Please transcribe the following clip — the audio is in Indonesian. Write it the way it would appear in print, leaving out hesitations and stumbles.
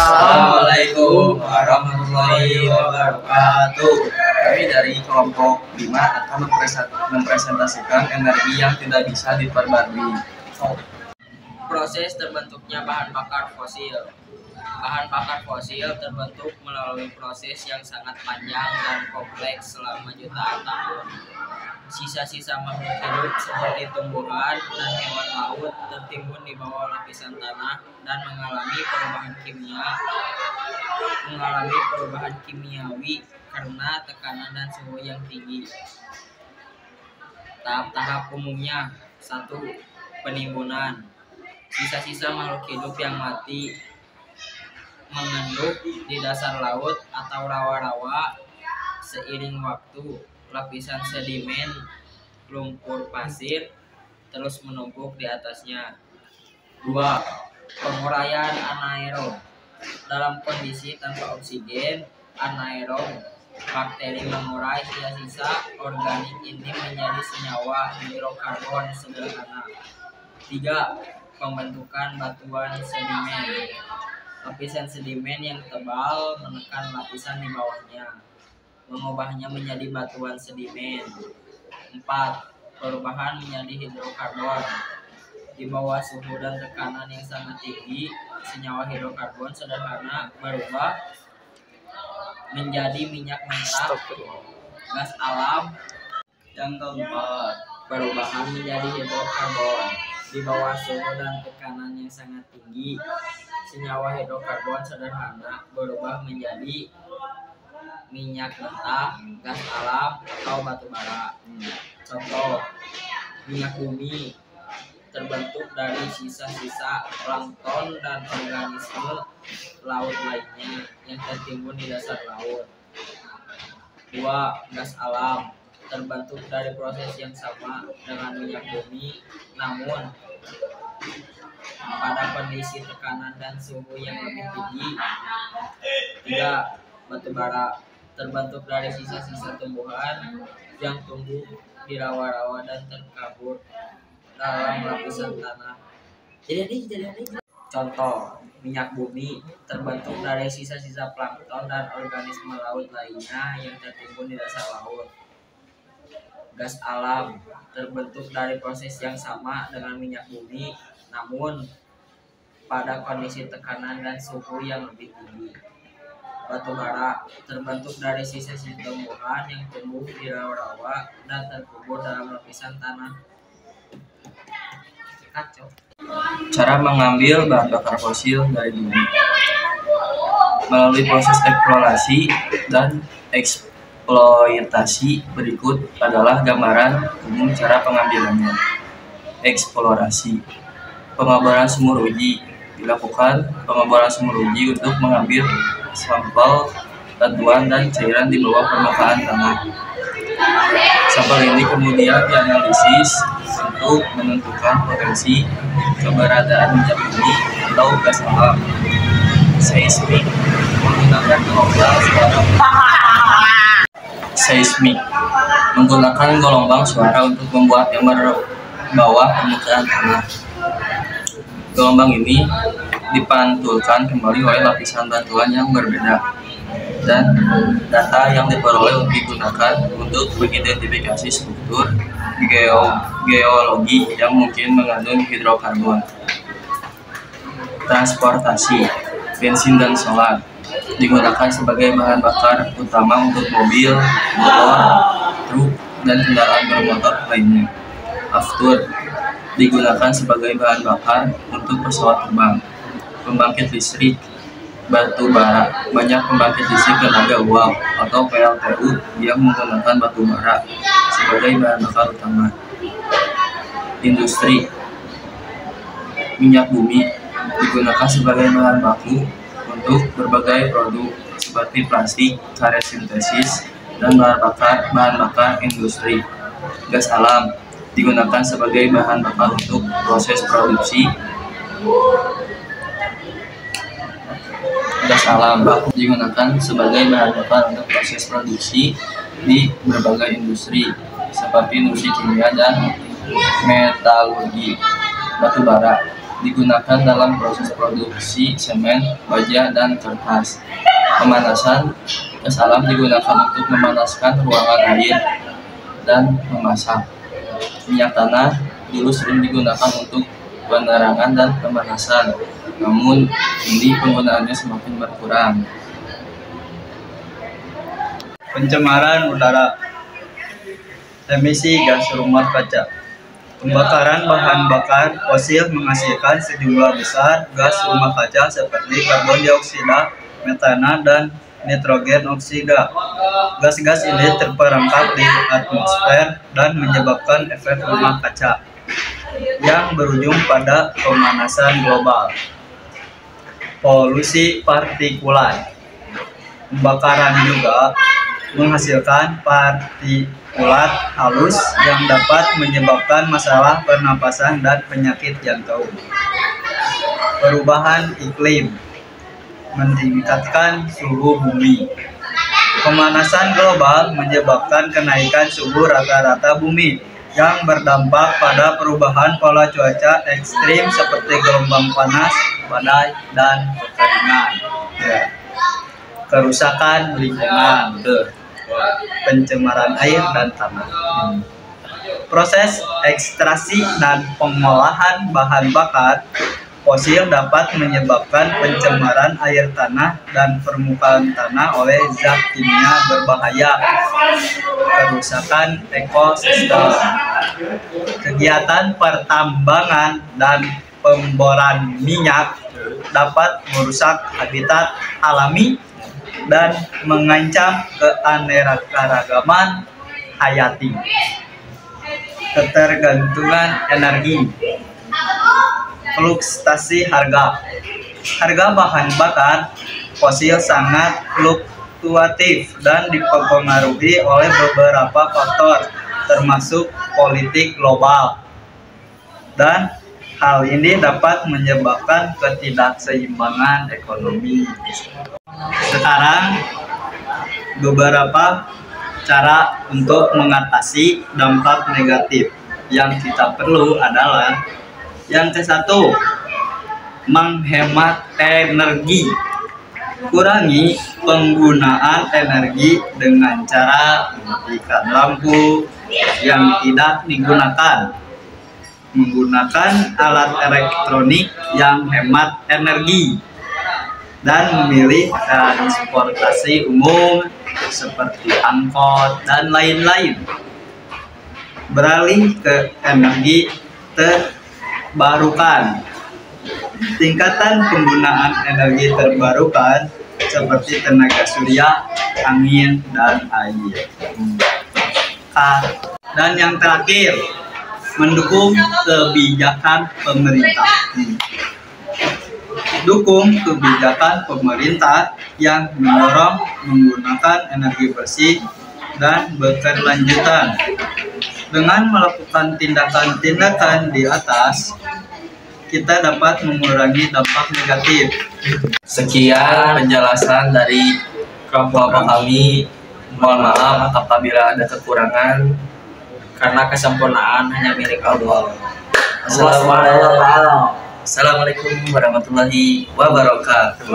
Assalamualaikum warahmatullahi wabarakatuh. Kami dari kelompok 5 akan mempresentasikan energi yang tidak bisa diperbarui. Proses terbentuknya bahan bakar fosil. Bahan bakar fosil terbentuk melalui proses yang sangat panjang dan kompleks selama jutaan tahun. Sisa-sisa makhluk hidup seperti tumbuhan dan hewan laut tertimbun di bawah lapisan tanah dan mengalami perubahan kimiawi karena tekanan dan suhu yang tinggi. Tahap-tahap umumnya: 1. Penimbunan. Sisa-sisa makhluk hidup yang mati mengenduk di dasar laut atau rawa-rawa. Seiring waktu, lapisan sedimen, lumpur pasir terus menumpuk di atasnya. 2. Penguraian anaerob. Dalam kondisi tanpa oksigen anaerob, bakteri mengurai sisa-sisa organik ini menjadi senyawa hidrokarbon sederhana. 3. Pembentukan batuan sedimen. Lapisan sedimen yang tebal menekan lapisan di bawahnya, mengubahnya menjadi batuan sedimen. 4. Perubahan menjadi hidrokarbon. Di bawah suhu dan tekanan yang sangat tinggi, senyawa hidrokarbon sederhana berubah menjadi minyak mentah, gas alam. Yang keempat, perubahan menjadi hidrokarbon. Di bawah suhu dan tekanan yang sangat tinggi, senyawa hidrokarbon sederhana berubah menjadi minyak mentah, gas alam, atau batu bara. Contoh, minyak bumi terbentuk dari sisa-sisa plankton dan organisme laut lainnya yang tertimbun di dasar laut. 2. Gas alam terbentuk dari proses yang sama dengan minyak bumi, namun pada kondisi tekanan dan suhu yang lebih tinggi. 3. Batu bara terbentuk dari sisa-sisa tumbuhan yang tumbuh di rawa-rawa dan terkabur dalam lapisan tanah. Contoh, minyak bumi terbentuk dari sisa-sisa plankton dan organisme laut lainnya yang tertimbun di dasar laut. Gas alam terbentuk dari proses yang sama dengan minyak bumi, namun pada kondisi tekanan dan suhu yang lebih tinggi. Batu bara terbentuk dari sisa-sisa tumbuhan yang tumbuh di rawa-rawa dan terkubur dalam lapisan tanah. Cara mengambil bahan bakar fosil dari bumi melalui proses eksplorasi dan eksploitasi. Berikut adalah gambaran umum cara pengambilannya. Eksplorasi. Pengeboran sumur uji. Dilakukan pengeboran sumur uji untuk mengambil sampel batuan dan cairan di bawah permukaan tanah. Sampel ini kemudian dianalisis untuk menentukan potensi keberadaan minyak bumi atau gas alam. Seismik. Menggunakan gelombang suara. Seismik menggunakan gelombang suara untuk membuat yang bawah permukaan tanah. Gelombang ini dipantulkan kembali oleh lapisan batuan yang berbeda, dan data yang diperoleh digunakan untuk mengidentifikasi struktur geologi yang mungkin mengandung hidrokarbon. Transportasi. Bensin dan solar digunakan sebagai bahan bakar utama untuk mobil, motor, truk, dan kendaraan bermotor lainnya. Aftur digunakan sebagai bahan bakar untuk pesawat terbang. Pembangkit listrik. Batu bara. Banyak pembangkit listrik tenaga uap atau PLTU yang menggunakan batu bara sebagai bahan bakar utama. Industri. Minyak bumi digunakan sebagai bahan baku untuk berbagai produk seperti plastik, karya sintesis, dan bahan bakar industri. Gas alam digunakan sebagai bahan bakar untuk proses produksi. Gas alam digunakan sebagai bahan bakar untuk proses produksi di berbagai industri seperti industri kimia dan metalurgi. Batu bara digunakan dalam proses produksi semen, baja, dan kertas. Pemanasan gas alam digunakan untuk memanaskan ruangan air dan memasak. Minyak tanah dulu sering digunakan untuk penerangan dan pemanasan, namun kini penggunaannya semakin berkurang. Pencemaran udara, emisi gas rumah kaca. Pembakaran bahan bakar fosil menghasilkan sejumlah besar gas rumah kaca seperti karbon dioksida, metana, dan nitrogen oksida. Gas-gas ini terperangkap di atmosfer dan menyebabkan efek rumah kaca yang berujung pada pemanasan global. Polusi partikulat. Pembakaran juga menghasilkan partikulat halus yang dapat menyebabkan masalah pernapasan dan penyakit jantung. Perubahan iklim meningkatkan suhu bumi. Pemanasan global menyebabkan kenaikan suhu rata-rata bumi yang berdampak pada perubahan pola cuaca ekstrim seperti gelombang panas, badai, dan kekeringan. Kerusakan lingkungan, pencemaran air dan tanah. Proses ekstraksi dan pengolahan bahan bakar fosil dapat menyebabkan pencemaran air tanah dan permukaan tanah oleh zat kimia berbahaya. Kerusakan ekosistem. Kegiatan pertambangan dan pemboran minyak dapat merusak habitat alami dan mengancam keanekaragaman hayati. Ketergantungan energi. Fluktuasi harga. Harga bahan bakar fosil sangat fluktuatif dan dipengaruhi oleh beberapa faktor, termasuk politik global. Dan hal ini dapat menyebabkan ketidakseimbangan ekonomi. Sekarang, beberapa cara untuk mengatasi dampak negatif yang kita perlu adalah yang ke-1, menghemat energi. Kurangi penggunaan energi dengan cara mematikan lampu yang tidak digunakan, menggunakan alat elektronik yang hemat energi, dan memilih transportasi umum seperti angkot dan lain-lain. Beralih ke energi terbarukan. Tingkatan penggunaan energi terbarukan seperti tenaga surya, angin, dan air. Dan yang terakhir, mendukung kebijakan pemerintah. Dukung kebijakan pemerintah yang mendorong menggunakan energi bersih dan berkelanjutan. Dengan melakukan tindakan-tindakan di atas, kita dapat mengurangi dampak negatif. Sekian penjelasan dari kelompok kami. Mohon maaf apabila ada kekurangan, Karena kesempurnaan hanya milik Allah. Assalamualaikum warahmatullahi wabarakatuh.